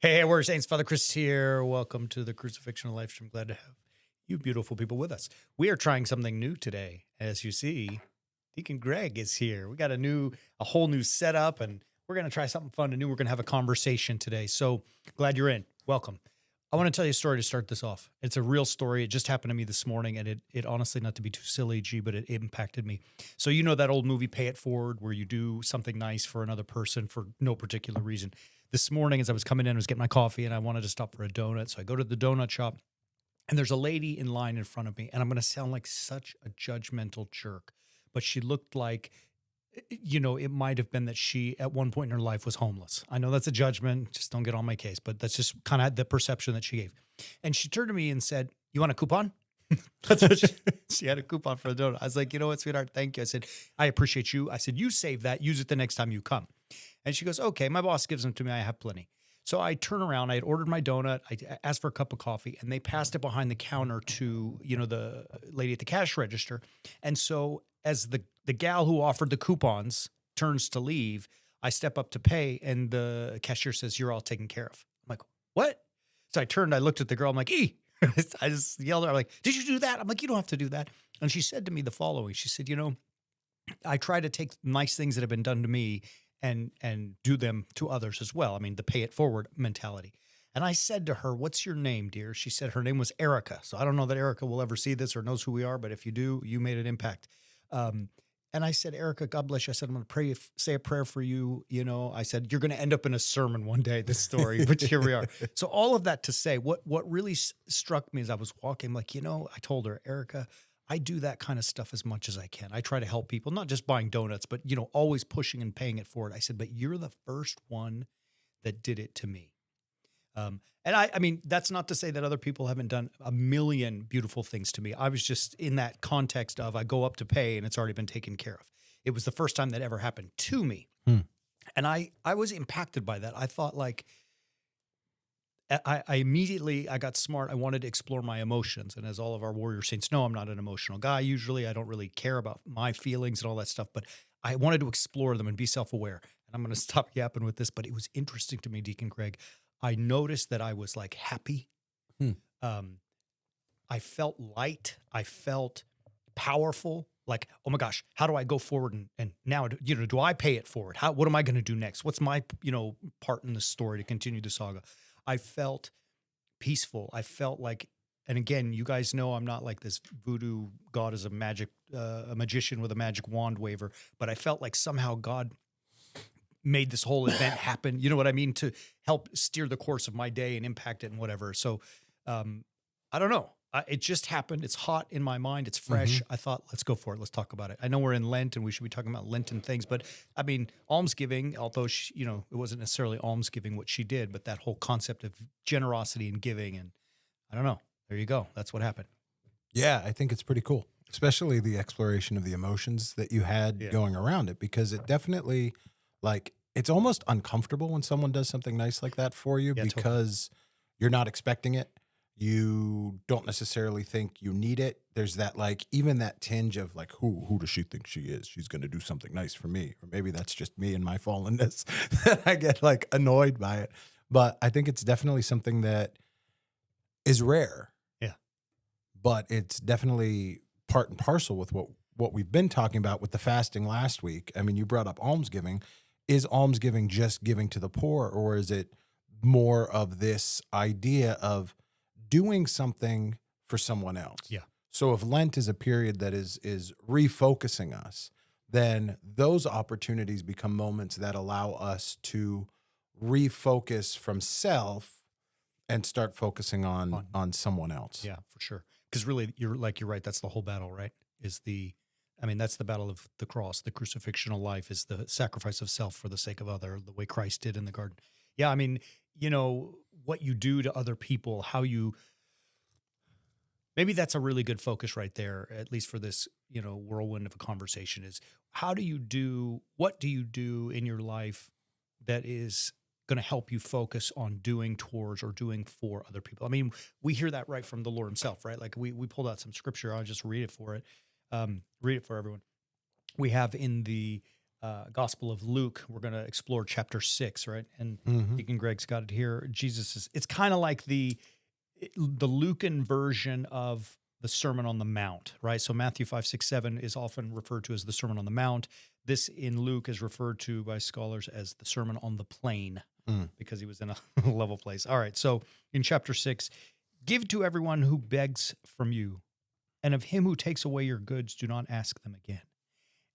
Hey, we're Saints. Father Chris here. Welcome to the Crucifixion live stream. Glad to have you beautiful people with us. We are trying something new today. As you see, Deacon Greg is here. We got a whole new setup, and we're going to try something fun and new. We're going to have a conversation today. So glad you're in. Welcome. I want to tell you a story to start this off. It's a real story. It just happened to me this morning, and it honestly, not to be too silly, but it impacted me. So you know that old movie, Pay It Forward, where you do something nice for another person for no particular reason. This morning, as I was coming in, I was getting my coffee, and I wanted to stop for a donut. So I go to the donut shop, and there's a lady in line in front of me, and I'm going to sound like such a judgmental jerk, but she looked like, it might have been that she at one point in her life was homeless. I know that's a judgment. Just don't get on my case, but that's just kind of the perception that she gave. And she turned to me and said, "You want a coupon?" That's what she had, a coupon for a donut. I was like, "You know what, sweetheart? Thank you." I said, "I appreciate you." I said, "You save that. Use it the next time you come." And she goes, "Okay, my boss gives them to me. I have plenty." So I turn around. I had ordered my donut. I asked for a cup of coffee, and they passed it behind the counter to, the lady at the cash register. And so as the gal who offered the coupons turns to leave, I step up to pay, and the cashier says, "You're all taken care of." I'm like, "What?" So I turned, I looked at the girl. I'm like, "E!" I just yelled at her, I'm like, "Did you do that?" I'm like, "You don't have to do that." And she said to me the following. She said, "I try to take nice things that have been done to me and do them to others as well." I mean, the pay it forward mentality. And I said to her, "What's your name, dear?" She said her name was Erica. So I don't know that Erica will ever see this or knows who we are, but if you do, you made an impact. And I said, "Erica, God bless you." I said, "I'm going to say a prayer for you." I said, "You're going to end up in a sermon one day, this story," but here we are. So all of that to say, what really struck me as I was walking, like, I told her, "Erica, I do that kind of stuff as much as I can. I try to help people, not just buying donuts, but, always pushing and paying it forward." I said, "But you're the first one that did it to me." And I mean, that's not to say that other people haven't done a million beautiful things to me. I was just in that context of I go up to pay and it's already been taken care of. It was the first time that ever happened to me. Hmm. And I was impacted by that. I thought, like, I immediately, I got smart. I wanted to explore my emotions. And as all of our warrior saints know, I'm not an emotional guy. Usually I don't really care about my feelings and all that stuff, but I wanted to explore them and be self-aware. And I'm going to stop yapping with this, but it was interesting to me, Deacon Greg. I noticed that I was like happy. Hmm. I felt light. I felt powerful. Like, oh my gosh, how do I go forward? And now, do I pay it forward? What am I going to do next? What's my, part in the story to continue the saga? I felt peaceful. I felt like, and again, you guys know I'm not like this voodoo God is a magician with a magic wand waver, but I felt like somehow God made this whole event happen. You know what I mean? To help steer the course of my day and impact it and whatever. So, I don't know. It just happened. It's hot in my mind. It's fresh. I thought, let's go for it. Let's talk about it. I know we're in Lent and we should be talking about Lenten things, but I mean, almsgiving, although she, it wasn't necessarily almsgiving what she did, but that whole concept of generosity and giving. And I don't know. There you go. That's what happened. Yeah, I think it's pretty cool, especially the exploration of the emotions that you had going around it, because it definitely, it's almost uncomfortable when someone does something nice like that for you, because you're not expecting it. You don't necessarily think you need it. There's that, even that tinge of who does she think she is? She's going to do something nice for me. Or maybe that's just me and my fallenness that I get annoyed by it. But I think it's definitely something that is rare. Yeah. But it's definitely part and parcel with what we've been talking about with the fasting last week. I mean, you brought up almsgiving. Is almsgiving just giving to the poor, or is it more of this idea of doing something for someone else? Yeah. So if Lent is a period that is refocusing us, then those opportunities become moments that allow us to refocus from self and start focusing on someone else. Yeah, for sure. Because really, you're right. That's the whole battle, right? That's the battle of the cross. The crucifixion life is the sacrifice of self for the sake of other, the way Christ did in the garden. Yeah, I mean, what you do to other people, maybe that's a really good focus right there, at least for this, whirlwind of a conversation, is what do you do in your life that is going to help you focus on doing towards or doing for other people? I mean, we hear that right from the Lord himself, right? Like we pulled out some scripture. I'll just read it for everyone. We have in the Gospel of Luke. We're going to explore chapter 6, right? And Hmm. Deacon Greg's got it here. It's kind of like the Lucan version of the Sermon on the Mount, right? So Matthew 5, 6, 7 is often referred to as the Sermon on the Mount. This in Luke is referred to by scholars as the Sermon on the Plain because he was in a level place. All right. So in chapter 6, give to everyone who begs from you, and of him who takes away your goods, do not ask them again.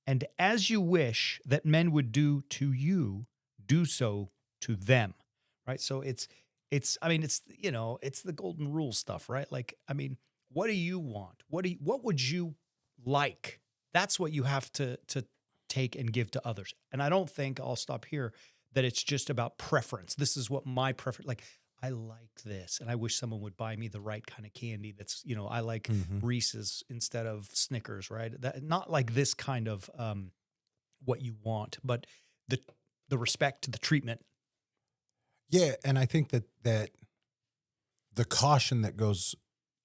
And as you wish that men would do to you, do so to them, right? So I mean, it's, it's the golden rule stuff, right? Like, I mean, what do you want? What would you like? That's what you have to take and give to others. And I don't think, I'll stop here, that it's just about preference. This is what my preference, like, I like this, and I wish someone would buy me the right kind of candy. That's, I like Reese's instead of Snickers, right? That, not like this kind of what you want, but the respect, the treatment. Yeah, and I think that the caution that goes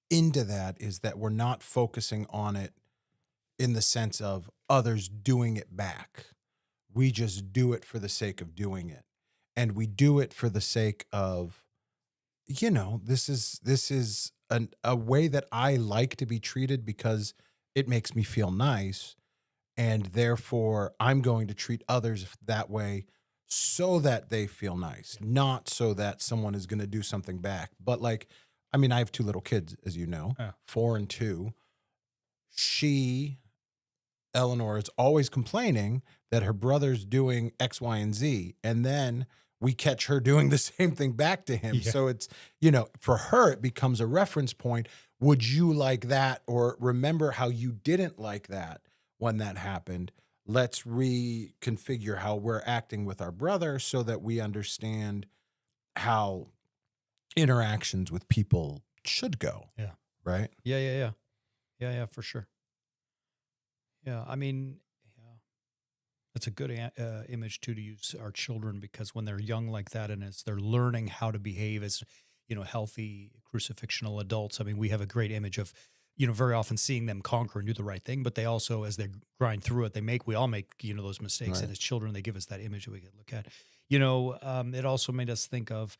into that is that we're not focusing on it in the sense of others doing it back. We just do it for the sake of doing it, and we do it for the sake of, this is a way that I like to be treated because it makes me feel nice. And therefore, I'm going to treat others that way so that they feel nice, not so that someone is going to do something back. But like, I mean, I have 2 little kids, as you know, Yeah. 4 and 2. Eleanor is always complaining that her brother's doing X, Y, and Z. And then we catch her doing the same thing back to him. Yeah. So it's, for her, it becomes a reference point. Would you like that? Or remember how you didn't like that when that happened? Let's reconfigure how we're acting with our brother so that we understand how interactions with people should go. Yeah. Right? Yeah, for sure. Yeah, I mean, it's a good image too to use our children, because when they're young like that and as they're learning how to behave as, healthy crucifixional adults, I mean, we have a great image of, very often seeing them conquer and do the right thing, but they also, as they grind through it, we all make, those mistakes. Right. And as children, they give us that image that we can look at. It also made us think of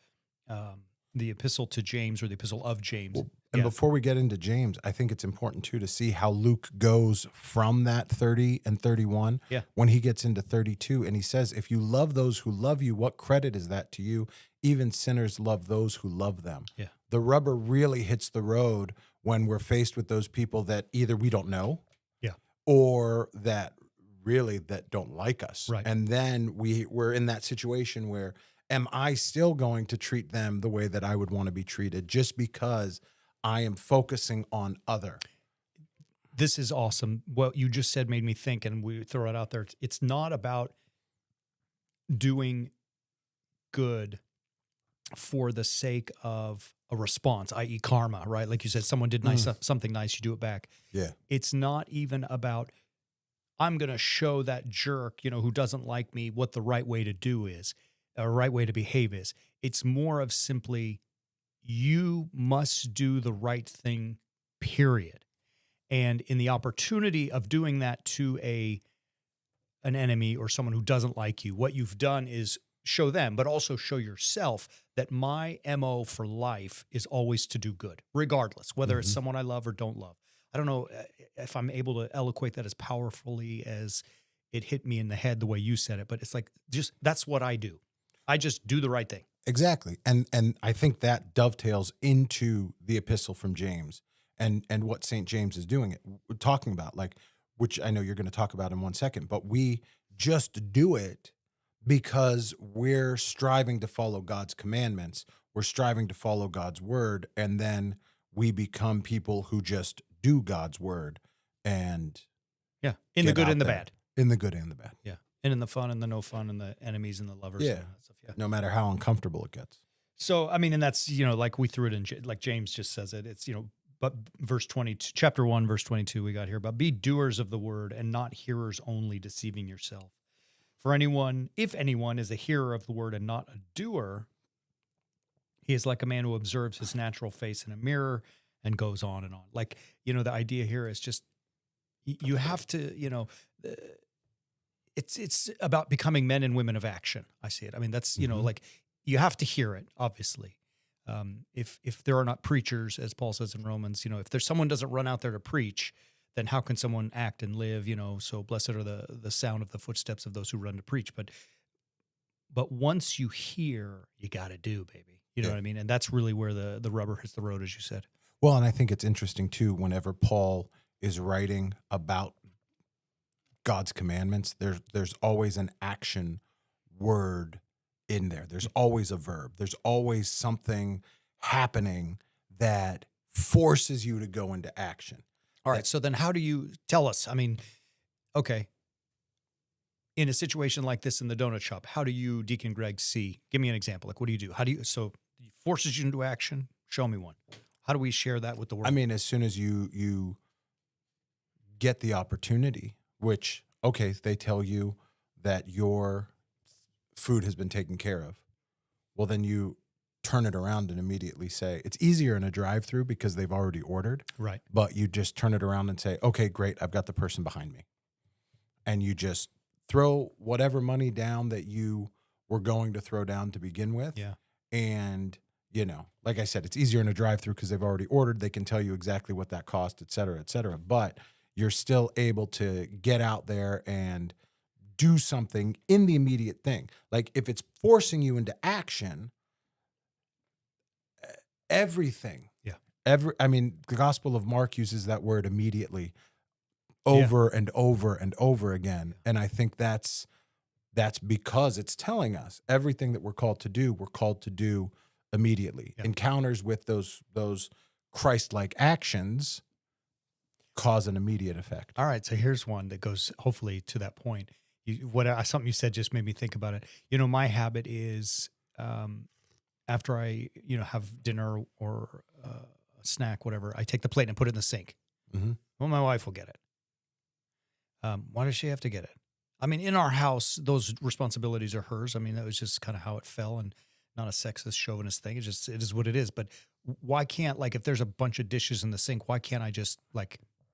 the epistle to James, or the epistle of James. Well, and before we get into James, I think it's important too to see how Luke goes from that 30 and 31 when he gets into 32. And he says, if you love those who love you, what credit is that to you? Even sinners love those who love them. Yeah. The rubber really hits the road when we're faced with those people that either we don't know or that don't like us. Right. And then we're in that situation where, am I still going to treat them the way that I would want to be treated just because I am focusing on other? This is awesome. What you just said made me think, and we throw it out there. It's not about doing good for the sake of a response, i.e. karma, right? Like you said, someone did something nice, you do it back. Yeah. It's not even about, I'm going to show that jerk, who doesn't like me, what the right way to do is, a right way to behave is. It's more of simply, you must do the right thing, period. And in the opportunity of doing that to an enemy or someone who doesn't like you, what you've done is show them, but also show yourself that my MO for life is always to do good, regardless, whether it's someone I love or don't love. I don't know if I'm able to eloquate that as powerfully as it hit me in the head the way you said it, but it's like, that's what I do. I just do the right thing. Exactly. And I think that dovetails into the epistle from James and what St. James is talking about, like, which I know you're going to talk about in 1 second, but we just do it because we're striving to follow God's commandments. We're striving to follow God's word. And then we become people who just do God's word and in the good and the bad. In the good and the bad. Yeah. And in the fun and the no fun and the enemies and the lovers. Yeah. And all that stuff. Yeah. No matter how uncomfortable it gets. So, I mean, and that's, like we threw it in, like James just says it, it's, but verse 22, chapter 1, verse 22, we got here, but be doers of the word and not hearers only, deceiving yourself. For if anyone is a hearer of the word and not a doer, he is like a man who observes his natural face in a mirror and goes on and on. Like, the idea here is just, you have to, it's about becoming men and women of action. I see it. I mean, that's, like you have to hear it, obviously. If there are not preachers, as Paul says in Romans, if there's someone doesn't run out there to preach, then how can someone act and live? So blessed are the sound of the footsteps of those who run to preach. But once you hear, you got to do, baby. You know what I mean? And that's really where the rubber hits the road, as you said. Well, and I think it's interesting too, whenever Paul is writing about God's commandments, there's always an action word in there. There's always a verb. There's always something happening that forces you to go into action. All right. So then how do you tell us? I mean, okay. In a situation like this in the donut shop, how do you, Deacon Greg, see? Give me an example. Like, what do you do? So it forces you into action? Show me one. How do we share that with the world? I mean, as soon as you get the opportunity, which, okay, they tell you that your food has been taken care of, well, then you turn it around and immediately say, it's easier in a drive-through because they've already ordered. Right. But you just turn it around and say, okay, great, I've got the person behind me. And you just throw whatever money down that you were going to throw down to begin with. Yeah. And, like I said, it's easier in a drive-through because they've already ordered. They can tell you exactly what that cost, et cetera, et cetera. But you're still able to get out there and do something in the immediate thing. Like if it's forcing you into action, everything. Yeah. The Gospel of Mark uses that word immediately over and over and over again. And I think that's because it's telling us everything that we're called to do immediately. Yeah. Encounters with those Christ-like actions cause an immediate effect. All right. So here's one that goes hopefully to that point. Something you said just made me think about it. My habit is after I, have dinner or a snack, whatever, I take the plate and put it in the sink. Mm-hmm. Well, my wife will get it. Why does she have to get it? I mean, in our house, those responsibilities are hers. I mean, that was just kind of how it fell, and not a sexist, chauvinist thing. It is what it is. But why can't, if there's a bunch of dishes in the sink, why can't I just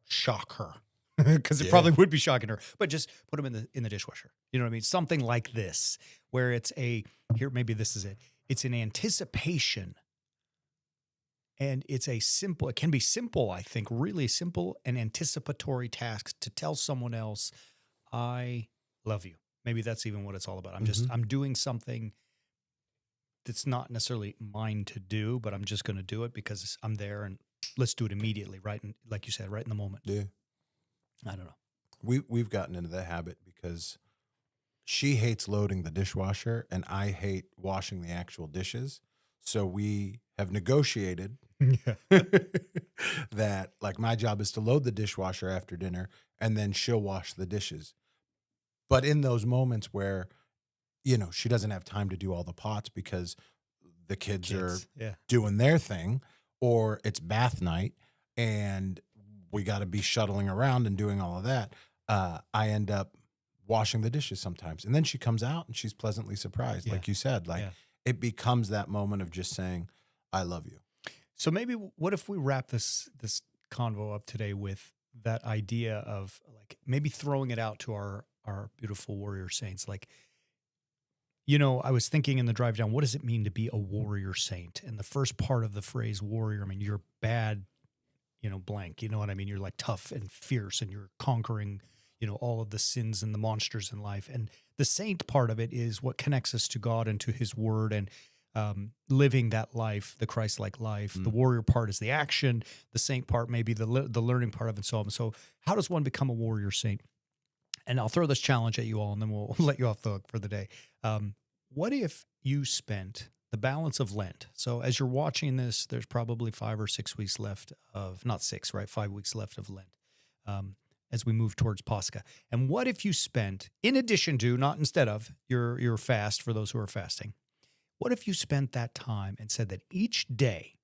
shock her? Because it probably would be shocking her. But just put them in the dishwasher. You know what I mean? Something like this, where it's maybe this is it. It's an anticipation. And it can be simple, I think, really simple and anticipatory task to tell someone else, I love you. Maybe that's even what it's all about. I'm doing something that's not necessarily mine to do, but I'm just going to do it because I'm there, and let's do it immediately, right? And like you said, right in the moment. Yeah. I don't know. We've gotten into the habit because she hates loading the dishwasher and I hate washing the actual dishes. So we have negotiated that my job is to load the dishwasher after dinner and then she'll wash the dishes. But in those moments where, she doesn't have time to do all the pots because the kids are doing their thing, or it's bath night and we got to be shuttling around and doing all of that, I end up washing the dishes sometimes. And then she comes out and she's pleasantly surprised. Like you said, it becomes that moment of just saying, I love you. So maybe what if we wrap this convo up today with that idea of maybe throwing it out to our beautiful warrior saints? I was thinking in the drive down, what does it mean to be a warrior saint? And the first part of the phrase warrior, I mean, you're bad, blank, you know what I mean? You're tough and fierce and you're conquering, all of the sins and the monsters in life. And the saint part of it is what connects us to God and to his word and living that life, the Christ-like life. The warrior part is the action. The saint part may be the learning part of it and so on. So how does one become a warrior saint? And I'll throw this challenge at you all, and then we'll let you off the hook for the day. What if you spent the balance of Lent? So as you're watching this, there's probably 5 or 6 weeks left of, not 6, right? 5 weeks left of Lent as we move towards Pascha. And what if you spent, in addition to, not instead of, your fast for those who are fasting, what if you spent that time and said that each day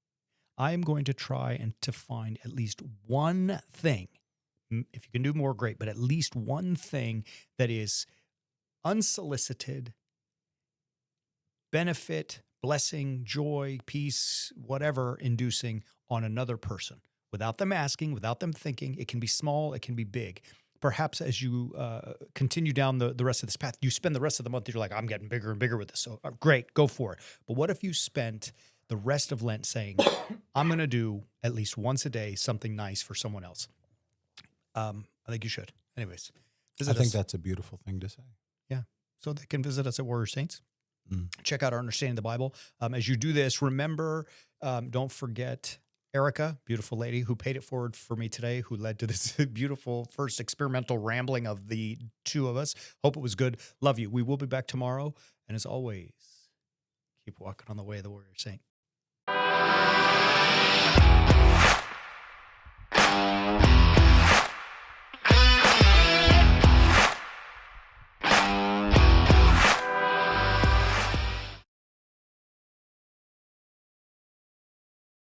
I am going to try and to find at least one thing, if you can do more, great, but at least one thing that is unsolicited, benefit, blessing, joy, peace, whatever, inducing on another person, without them asking, without them thinking. It can be small, it can be big. perhaps as you continue down the rest of this path, you spend the rest of the month, you're like, I'm getting bigger and bigger with this. So great, go for it. But what if you spent the rest of Lent saying, I'm going to do at least once a day something nice for someone else? I think you should. Anyways, I think that's a beautiful thing to say. Yeah. So they can visit us at Warrior Saints. Check out our Understanding the Bible. As you do this, remember, don't forget Erica, beautiful lady who paid it forward for me today, who led to this beautiful first experimental rambling of the two of us. Hope it was good. Love you. We will be back tomorrow. And as always, keep walking on the way of the Warrior Saint.